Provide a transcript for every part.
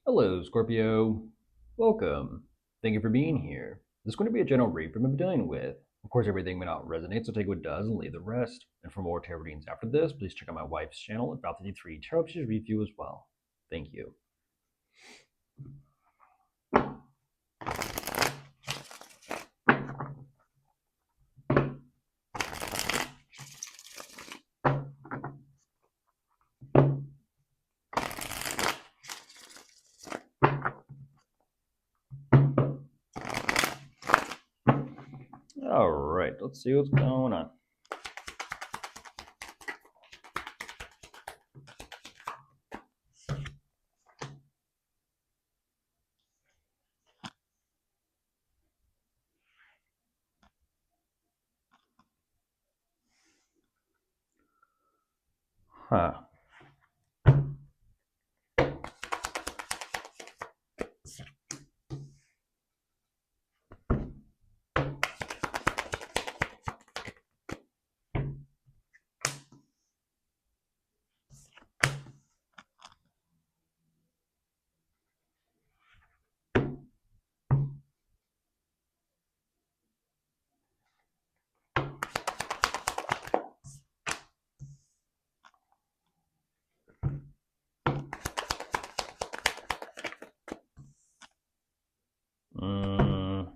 Hello, Scorpio. Welcome. Thank you for being here. This is going to be a general read from I'm dealing with. Of course, everything may not resonate, so take what does and leave the rest. And for more tarot readings after this, please check out my wife's channel at Val53 Tarot. She's review as well. Thank you. All right, let's see what's going on. Huh. Mm.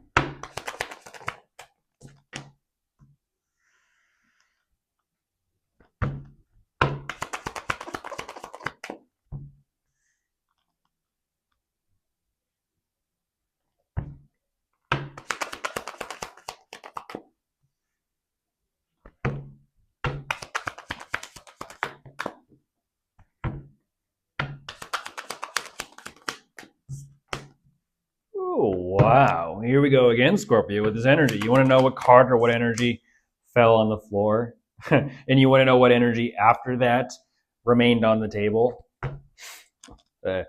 Oh, wow. Here we go again, Scorpio, with this energy. You want to know what card or what energy fell on the floor? And you want to know what energy after that remained on the table? Uh,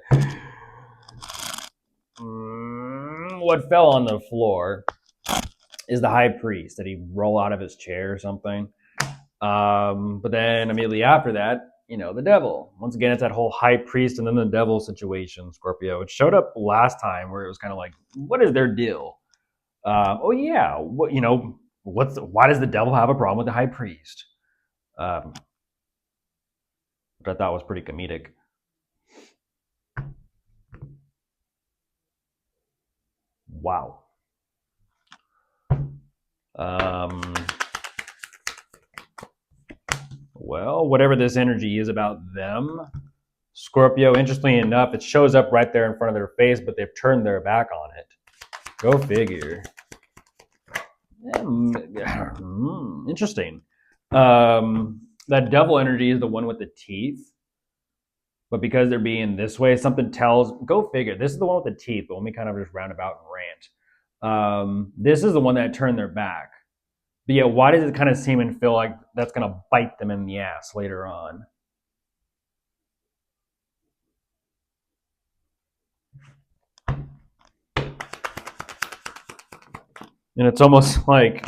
what fell on the floor is the high priest. Did he roll out of his chair or something? But then immediately after that, the devil. Once again, it's that whole high priest and then the devil situation, Scorpio. It showed up last time where it was kind of like, what is their deal? Oh yeah, why does the devil have a problem with the high priest? Which I thought was pretty comedic. Wow. Well, whatever this energy is about them, Scorpio, interestingly enough, it shows up right there in front of their face, but they've turned their back on it. Go figure. Interesting. That devil energy is the one with the teeth, but because they're being this way, something tells. Go figure. This is the one with the teeth, but let me kind of just round about and rant. This is the one that turned their back. But yeah, why does it kind of seem and feel like that's going to bite them in the ass later on? And it's almost like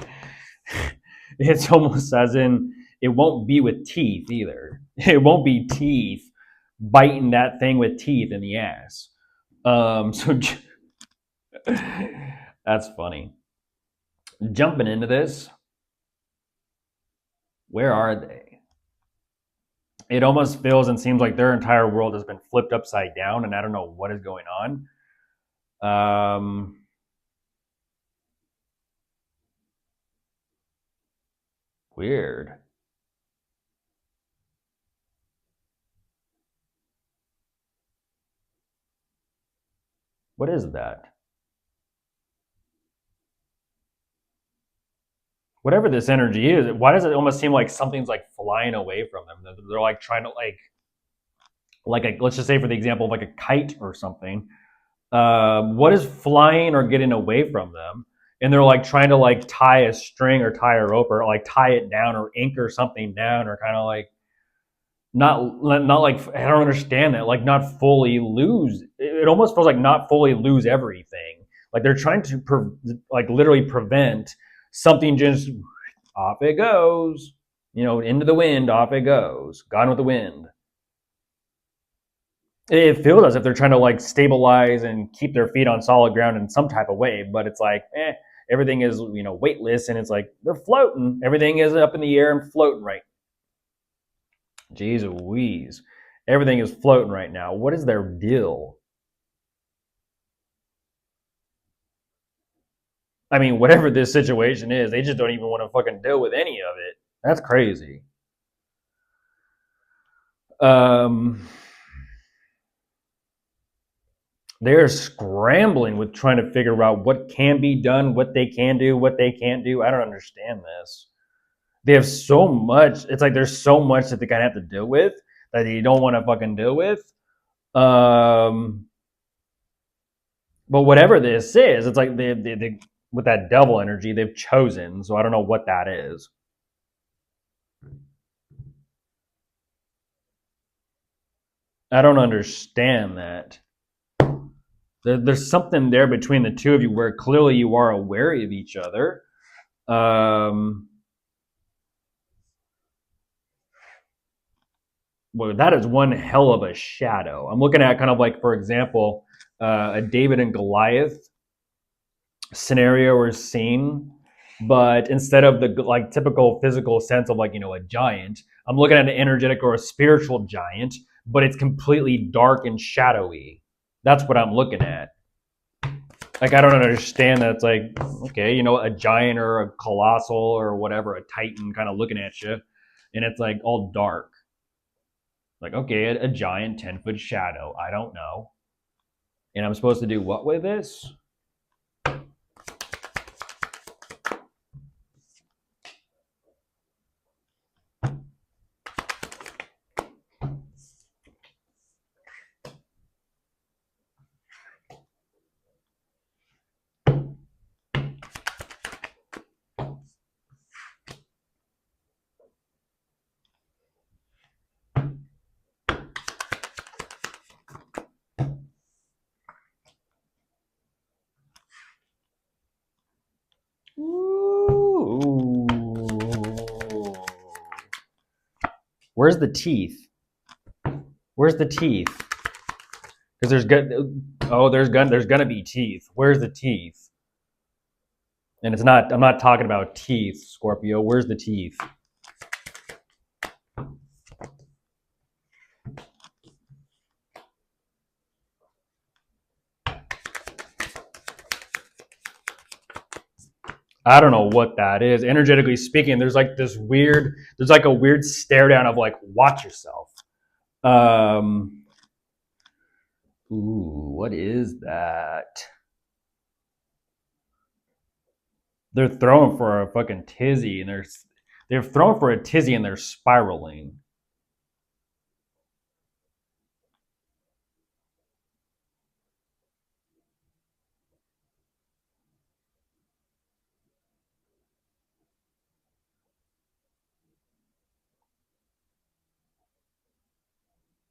it's almost as in it won't be with teeth either. It won't be teeth biting that thing with teeth in the ass. So that's funny. Jumping into this, where are they? It almost feels and seems like their entire world has been flipped upside down, and I don't know what is going on. Weird. What is that? Whatever this energy is, why does it almost seem like something's like flying away from them? They're like trying to let's just say for the example of like a kite or something. What is flying or getting away from them? And they're like trying to like tie a string or tie a rope or like tie it down or anchor something down or kind of like not like I don't understand that, like not fully lose. It almost feels like not fully lose everything. Like they're trying to like literally prevent something just off it goes, into the wind, off it goes, gone with the wind. It feels as if they're trying to like stabilize and keep their feet on solid ground in some type of way, but it's like, everything is, weightless, and it's like they're floating. Everything is up in the air and floating right. Jeez Louise. Everything is floating right now. What is their deal? I mean, whatever this situation is, they just don't even want to fucking deal with any of it. That's crazy. They're scrambling with trying to figure out what can be done, what they can do, what they can't do. I don't understand this. They have so much. It's like there's so much that they kind of have to deal with that they don't want to fucking deal with. But whatever this is, it's like they with that devil energy they've chosen. So I don't know what that is. I don't understand that. There's something there between the two of you where clearly you are aware of each other. Well, that is one hell of a shadow. I'm looking at kind of like, for example, a David and Goliath scenario or scene, but instead of the like typical physical sense of like a giant, I'm looking at an energetic or a spiritual giant, but it's completely dark and shadowy. That's what I'm looking at. Like I don't understand that. It's like, okay, a giant or a colossal or whatever, a titan kind of looking at you, and it's like all dark. Like, okay, a giant 10-foot shadow. I don't know. And I'm supposed to do what with this? Ooh. Where's the teeth? Where's the teeth? Because there's gonna be teeth. Where's the teeth? And it's not. I'm not talking about teeth, Scorpio. Where's the teeth? I don't know what that is. Energetically speaking, there's like a weird stare down of like, watch yourself. Ooh, what is that? They're throwing for a fucking tizzy, and they're throwing for a tizzy, and they're spiraling.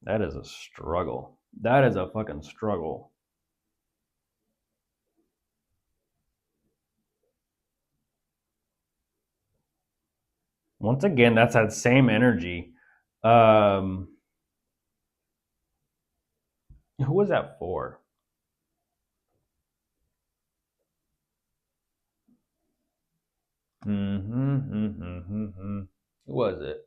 That is a struggle. That is a fucking struggle. Once again, that's that same energy. Who was that for? Who was it?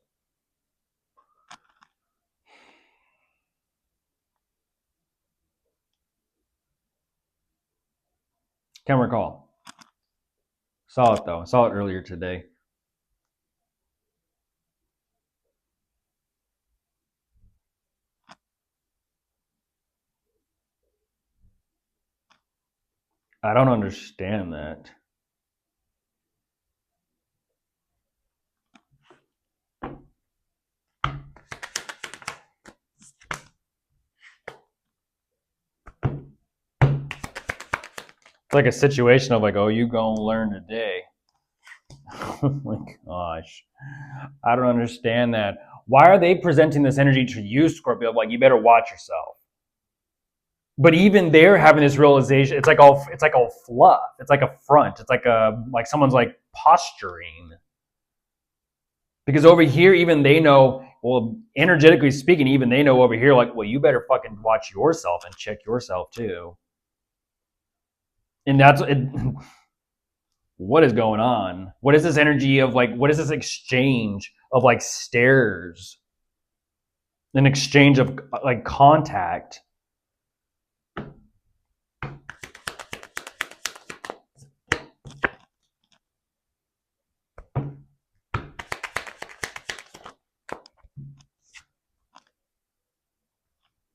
Can't recall. Saw it though. Saw it earlier today. I don't understand that. It's like a situation of like, oh, you gonna learn today. Oh my gosh. I don't understand that. Why are they presenting this energy to you, Scorpio? Like, you better watch yourself. But even they're having this realization. It's like all fluff. It's like a front. It's like someone's like posturing. Because over here, even they know well, energetically speaking, even they know over here, like, well, you better fucking watch yourself and check yourself too. And that's it. What is going on? What is this energy of like, what is this exchange of like stares? An exchange of like contact.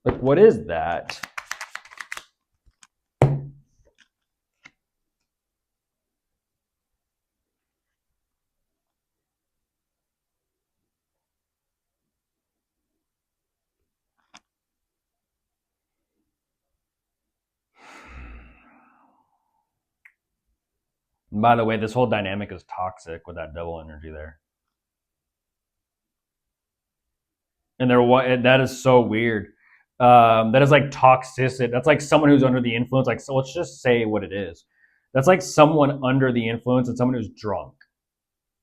Like, what is that? And by the way, this whole dynamic is toxic with that devil energy there. And that is so weird. That is like toxicity. That's like someone who's under the influence. Like, so let's just say what it is. That's like someone under the influence and someone who's drunk,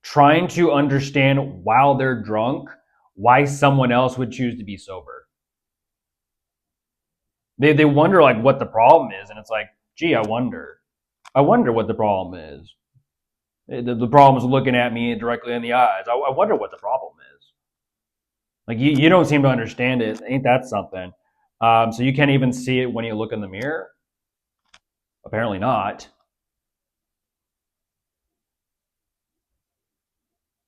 trying to understand while they're drunk why someone else would choose to be sober. They wonder like what the problem is, and it's like, gee, I wonder what the problem is. The problem is looking at me directly in the eyes. I wonder what the problem is. Like you don't seem to understand it. Ain't that something? So you can't even see it when you look in the mirror? Apparently not.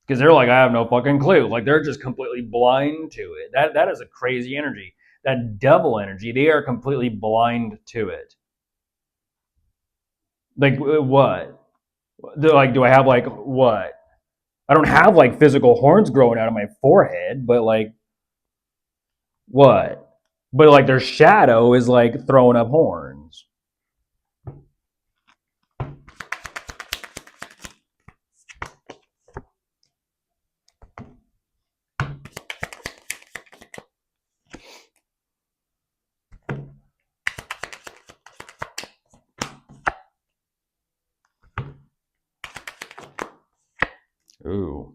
Because they're like, I have no fucking clue. Like they're just completely blind to it. That is a crazy energy. That devil energy, they are completely blind to it. Like what? They're like, do I have like what? I don't have like physical horns growing out of my forehead, but like what? But like their shadow is like throwing up horns. Ooh.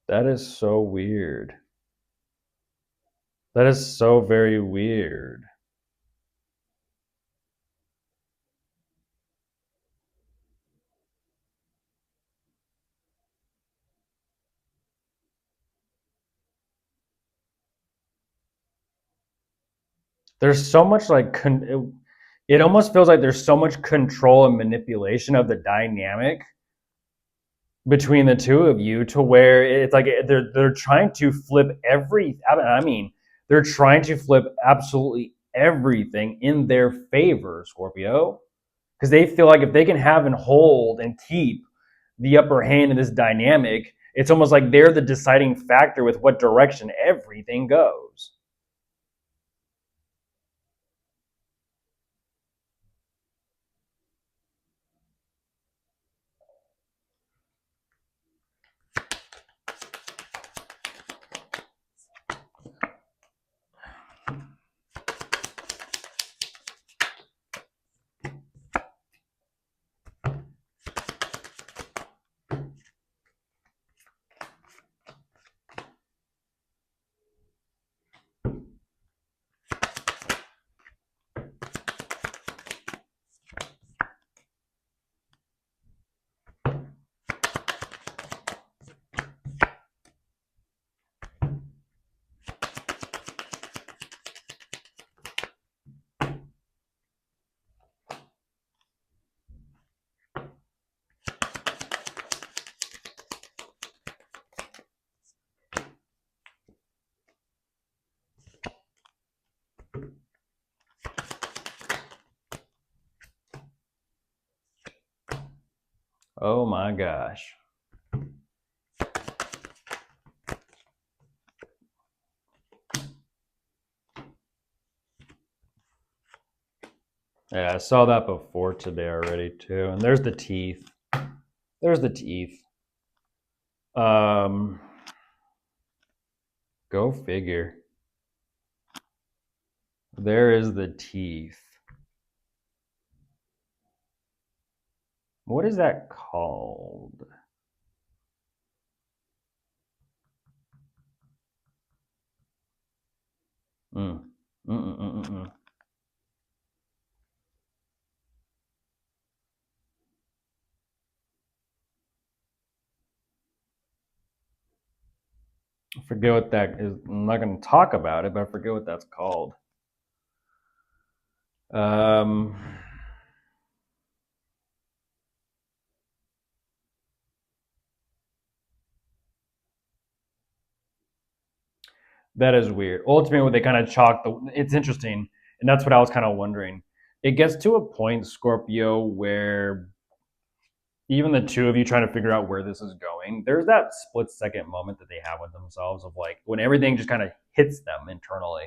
That is so weird. That is so very weird. There's so much like it almost feels like there's so much control and manipulation of the dynamic between the two of you to where it's like they're trying to flip I mean they're trying to flip absolutely everything in their favor, Scorpio, because they feel like if they can have and hold and keep the upper hand in this dynamic, it's almost like they're the deciding factor with what direction everything goes. Oh my gosh. Yeah, I saw that before today already too. And there's the teeth. There's the teeth. Um, Go figure. There is the teeth. What is that called? Mm. Mm-mm-mm-mm. I forget what that is. I'm not going to talk about it, but I forget what that's called. Um, that is weird. Ultimately, they kind of chalk the. It's interesting, and that's what I was kind of wondering. It gets to a point, Scorpio, where even the two of you trying to figure out where this is going, there's that split second moment that they have with themselves of like when everything just kind of hits them internally.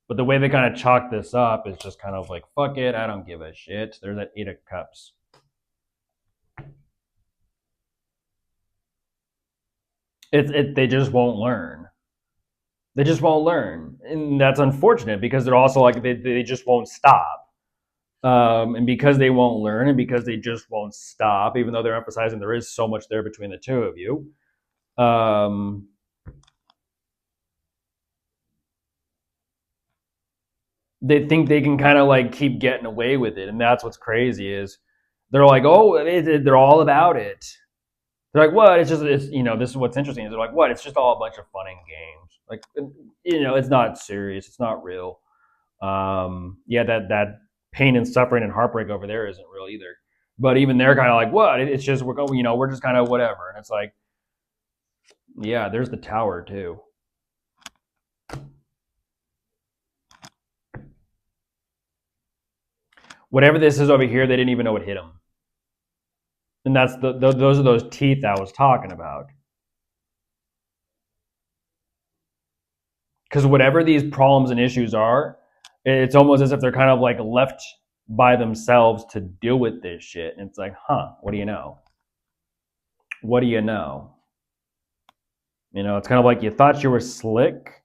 But the way they kind of chalk this up is just kind of like, fuck it, I don't give a shit. There's that Eight of Cups. They just won't learn. They just won't learn. And that's unfortunate because they're also like, they just won't stop. And because they won't learn and because they just won't stop, even though they're emphasizing there is so much there between the two of you, um, they think they can kind of like keep getting away with it. And that's what's crazy is they're like, oh, they're all about it. They're like, what? It's this is what's interesting. Is they're like, what? It's just all a bunch of fun and games. Like, it's not serious. It's not real. Yeah, that pain and suffering and heartbreak over there isn't real either. But even they're kind of like, what? It's just we're going, we're just kind of whatever. And it's like, yeah, there's the tower too. Whatever this is over here, they didn't even know what hit them. And that's those are those teeth I was talking about. Because whatever these problems and issues are, it's almost as if they're kind of like left by themselves to deal with this shit. And it's like, what do you know? What do you know? It's kind of like you thought you were slick.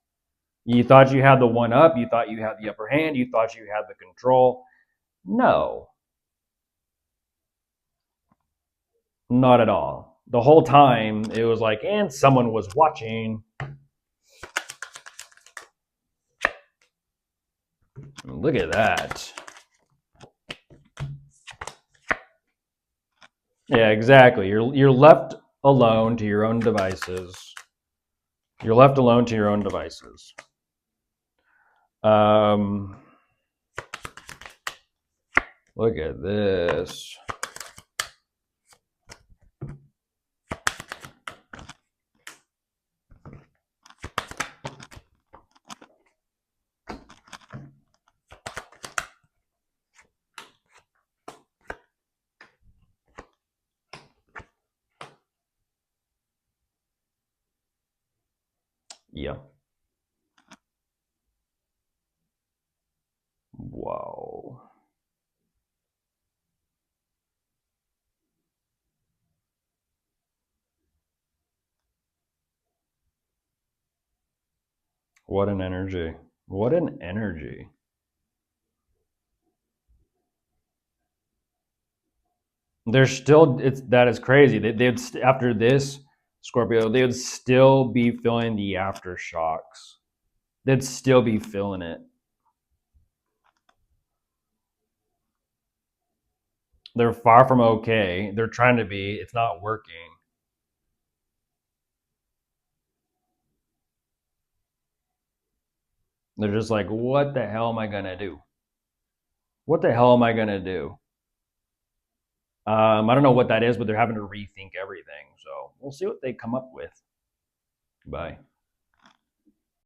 You thought you had the one up. You thought you had the upper hand. You thought you had the control. No, not at all. The whole time it was like, and someone was watching. Look at that. Yeah, exactly. You're left alone to your own devices. You're left alone to your own devices. Look at this. Yeah. Wow. What an energy. What an energy. There's still that is crazy. They'd after this Scorpio, they would still be feeling the aftershocks. They'd still be feeling it. They're far from okay. They're trying to be. It's not working. They're just like, what the hell am I gonna do? What the hell am I gonna do? I don't know what that is, but they're having to rethink everything. So we'll see what they come up with. Bye.